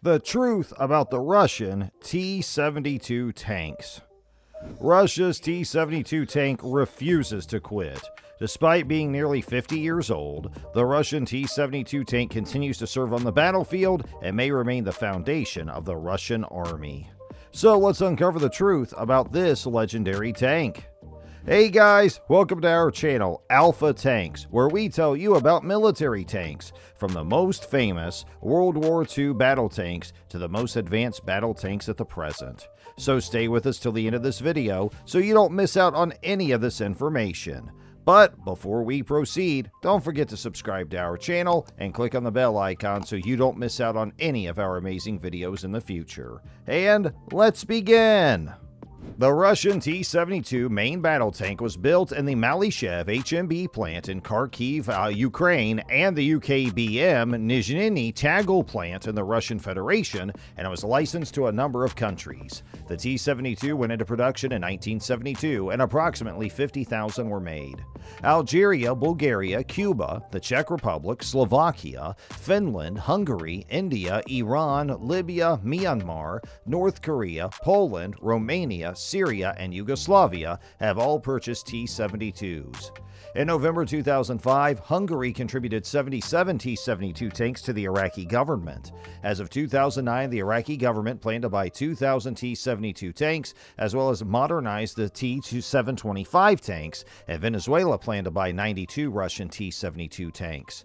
The truth about the Russian T-72 tanks. Russia's T-72 tank refuses to quit. Despite being nearly 50 years old, the Russian T-72 tank continues to serve on the battlefield and may remain the foundation of the Russian army. So let's uncover the truth about this legendary tank. Hey guys, welcome to our channel, Alpha Tanks, where we tell you about military tanks, from the most famous World War II battle tanks to the most advanced battle tanks at the present. So stay with us till the end of this video so you don't miss out on any of this information. But before we proceed, don't forget to subscribe to our channel and click on the bell icon so you don't miss out on any of our amazing videos in the future. And let's begin! The Russian T-72 main battle tank was built in the Malyshev HMB plant in Kharkiv, Ukraine, and the UKBM Nizhny Tagil plant in the Russian Federation, and it was licensed to a number of countries. The T-72 went into production in 1972, and approximately 50,000 were made. Algeria, Bulgaria, Cuba, the Czech Republic, Slovakia, Finland, Hungary, India, Iran, Libya, Myanmar, North Korea, Poland, Romania, Syria, and Yugoslavia have all purchased T-72s. In November 2005, Hungary contributed 77 T-72 tanks to the Iraqi government. As of 2009, the Iraqi government planned to buy 2,000 T-72 tanks, as well as modernize the T-725 tanks, and Venezuela planned to buy 92 Russian T-72 tanks.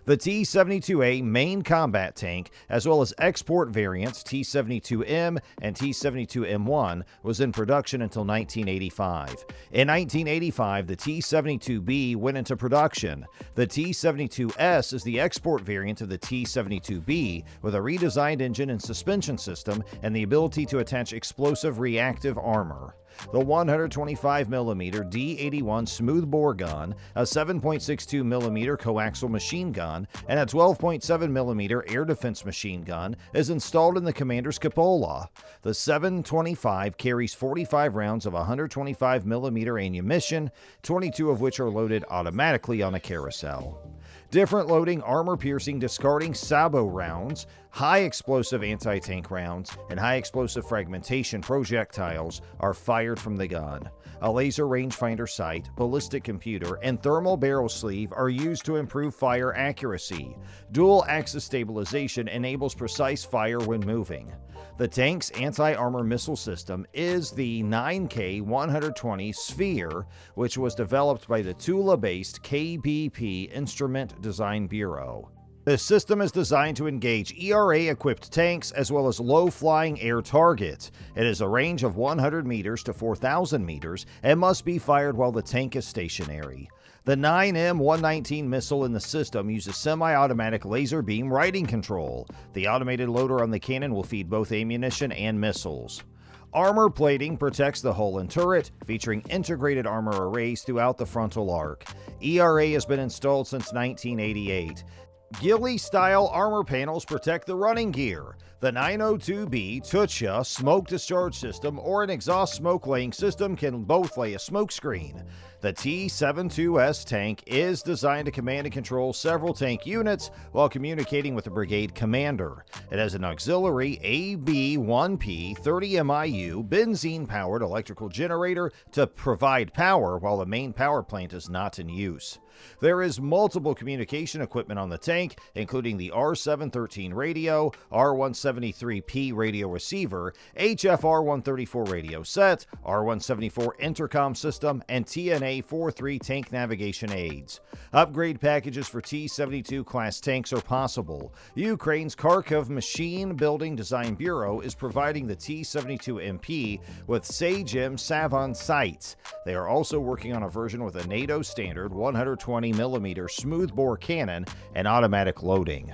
The T-72A main combat tank, as well as export variants T-72M and T-72M1, was in production until 1985. In 1985, the T-72B went into production. The T-72S is the export variant of the T-72B, with a redesigned engine and suspension system and the ability to attach explosive reactive armor. The 125mm D81 smoothbore gun, a 7.62mm coaxial machine gun, and a 12.7mm air defense machine gun is installed in the commander's cupola. The 725 carries 45 rounds of 125mm ammunition, 22 of which are loaded automatically on a carousel. Different loading, armor-piercing, discarding sabot rounds, high-explosive anti-tank rounds, and high-explosive fragmentation projectiles are fired from the gun. A laser rangefinder sight, ballistic computer, and thermal barrel sleeve are used to improve fire accuracy. Dual-axis stabilization enables precise fire when moving. The tank's anti-armor missile system is the 9K-120 Sphere, which was developed by the Tula-based KBP Instrument Design Bureau. The system is designed to engage ERA-equipped tanks as well as low-flying air targets. It has a range of 100 meters to 4,000 meters and must be fired while the tank is stationary. The 9M119 missile in the system uses semi-automatic laser beam riding control. The automated loader on the cannon will feed both ammunition and missiles. Armor plating protects the hull and turret, featuring integrated armor arrays throughout the frontal arc. ERA has been installed since 1988. Ghillie-style armor panels protect the running gear. The 902B Tucha smoke discharge system or an exhaust smoke laying system can both lay a smoke screen. The T-72S tank is designed to command and control several tank units while communicating with the brigade commander. It has an auxiliary AB-1P 30 MIU benzene-powered electrical generator to provide power while the main power plant is not in use. There is multiple communication equipment on the tank, including the R713 radio, R173P radio receiver, HFR-134 radio set, R174 intercom system, and TNA-43 tank navigation aids. Upgrade packages for T-72 class tanks are possible. Ukraine's Kharkiv Machine Building Design Bureau is providing the T-72MP with Sage-M Savon sights. They are also working on a version with a NATO standard 120mm smoothbore cannon and automatic loading.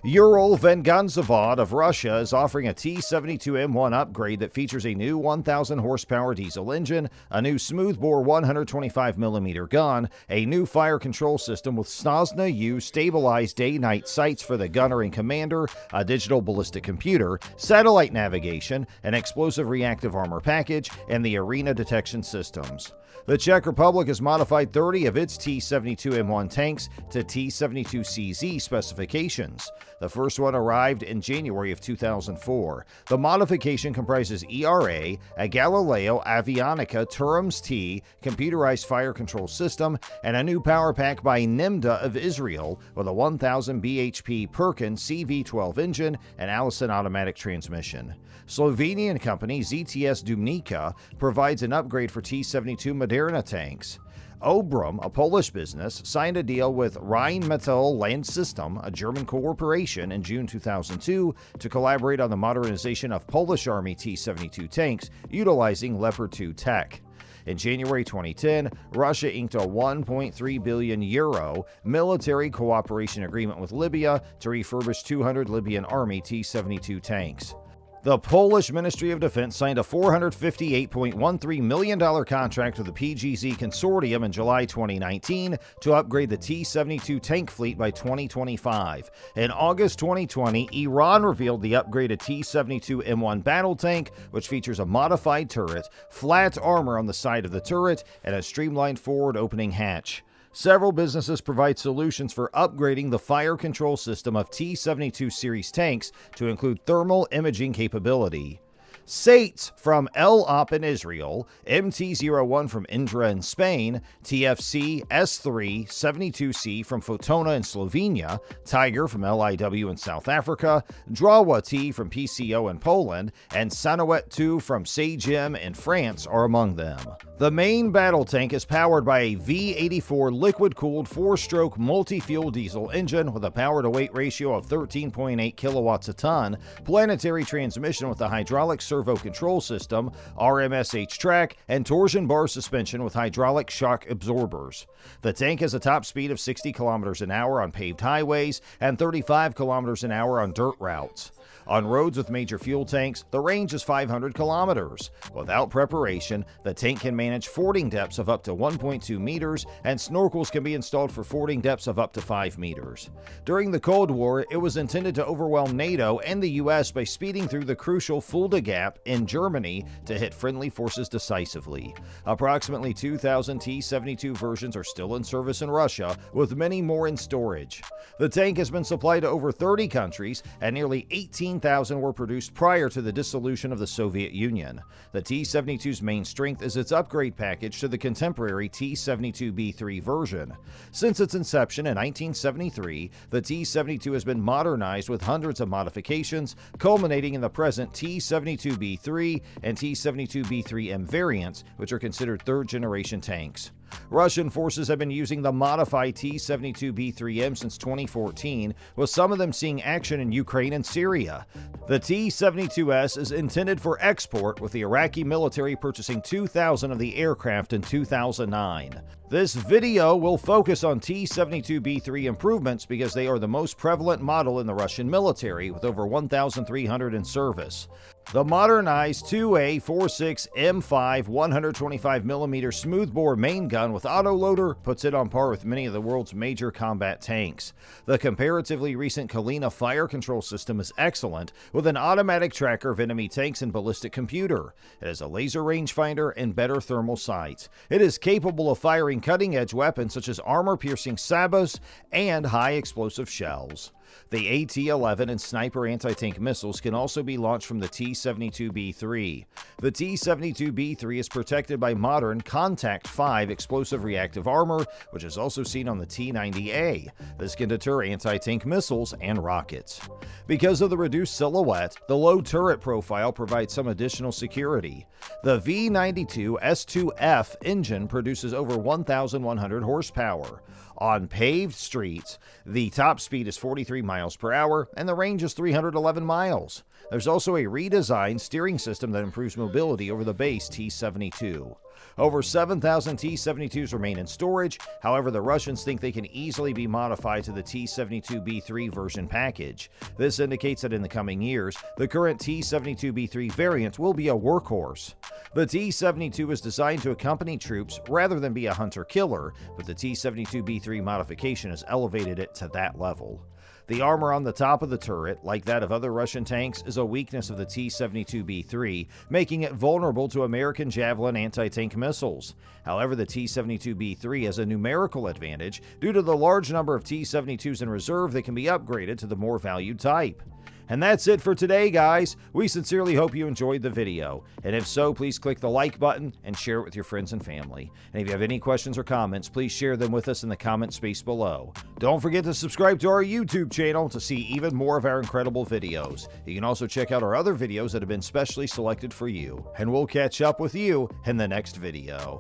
Ural Venganzavod of Russia is offering a T-72M1 upgrade that features a new 1,000 horsepower diesel engine, a new smoothbore 125mm gun, a new fire control system with Snozna U stabilized day-night sights for the gunner and commander, a digital ballistic computer, satellite navigation, an explosive reactive armor package, and the arena detection systems. The Czech Republic has modified 30 of its T-72M1 tanks to T-72CZ specifications. The first one arrived in January of 2004. The modification comprises ERA, a Galileo Avionica Turams T computerized fire control system, and a new power pack by Nimda of Israel with a 1000 bhp Perkin CV12 engine and Allison automatic transmission. Slovenian company ZTS Dumnica provides an upgrade for T-72 Moderna tanks. Obram, a Polish business, signed a deal with Rheinmetall Land System, a German corporation, in June 2002 to collaborate on the modernization of Polish Army T-72 tanks utilizing Leopard 2 tech. In January 2010, Russia inked a €1.3 billion military cooperation agreement with Libya to refurbish 200 Libyan Army T-72 tanks. The Polish Ministry of Defense signed a $458.13 million contract with the PGZ Consortium in July 2019 to upgrade the T-72 tank fleet by 2025. In August 2020, Iran revealed the upgraded T-72 M1 battle tank, which features a modified turret, flat armor on the side of the turret, and a streamlined forward opening hatch. Several businesses provide solutions for upgrading the fire control system of T-72 series tanks to include thermal imaging capability. SATES from El Op in Israel, MT-01 from Indra in Spain, TFC S3 72C from Fotona in Slovenia, Tiger from LIW in South Africa, Drawa T from PCO in Poland, and Sanoet 2 from Sagem in France are among them. The main battle tank is powered by a V84 liquid-cooled 4-stroke multi-fuel diesel engine with a power-to-weight ratio of 13.8 kilowatts a ton, planetary transmission with a hydraulic servo control system, RMSH track, and torsion bar suspension with hydraulic shock absorbers. The tank has a top speed of 60 kilometers an hour on paved highways and 35 kilometers an hour on dirt routes. On roads with major fuel tanks, the range is 500 kilometers. Without preparation, the tank can manage fording depths of up to 1.2 meters, and snorkels can be installed for fording depths of up to 5 meters. During the Cold War, it was intended to overwhelm NATO and the US by speeding through the crucial Fulda Gap in Germany to hit friendly forces decisively. Approximately 2,000 T-72 versions are still in service in Russia, with many more in storage. The tank has been supplied to over 30 countries, and nearly 18,000 were produced prior to the dissolution of the Soviet Union. The T-72's main strength is its upgrade package to the contemporary T-72B3 version. Since its inception in 1973, the T-72 has been modernized with hundreds of modifications, culminating in the present T-72B3 and T-72B3M variants, which are considered third-generation tanks. Russian forces have been using the modified T-72B3M since 2014, with some of them seeing action in Ukraine and Syria. The T-72S is intended for export, with the Iraqi military purchasing 2,000 of the aircraft in 2009. This video will focus on T-72B3 improvements because they are the most prevalent model in the Russian military, with over 1,300 in service. The modernized 2A46 M5 125mm smoothbore main gun with autoloader puts it on par with many of the world's major combat tanks. The comparatively recent Kalina fire control system is excellent, with an automatic tracker of enemy tanks and ballistic computer. It has a laser rangefinder and better thermal sights. It is capable of firing cutting-edge weapons such as armor-piercing sabres and high-explosive shells. The AT-11 and Sniper anti-tank missiles can also be launched from the T-72B3. The T-72B3 is protected by modern Contact 5 explosive reactive armor, which is also seen on the T-90A. This can deter anti-tank missiles and rockets. Because of the reduced silhouette, the low turret profile provides some additional security. The V92 S2F engine produces over 1,100 horsepower. On paved streets, the top speed is 43 miles per hour and the range is 311 miles. There's also a redesigned steering system that improves mobility over the base T-72. Over 7,000 T-72s remain in storage. However, the Russians think they can easily be modified to the T-72B3 version package. This indicates that in the coming years, the current T-72B3 variant will be a workhorse. The T-72 is designed to accompany troops rather than be a hunter-killer, but the T-72B3 modification has elevated it to that level. The armor on the top of the turret, like that of other Russian tanks, is a weakness of the T-72B3, making it vulnerable to American Javelin anti-tank missiles. However, the T-72B3 has a numerical advantage due to the large number of T-72s in reserve that can be upgraded to the more valued type. And that's it for today, guys. We sincerely hope you enjoyed the video. And if so, please click the like button and share it with your friends and family. And if you have any questions or comments, please share them with us in the comment space below. Don't forget to subscribe to our YouTube channel to see even more of our incredible videos. You can also check out our other videos that have been specially selected for you. And we'll catch up with you in the next video.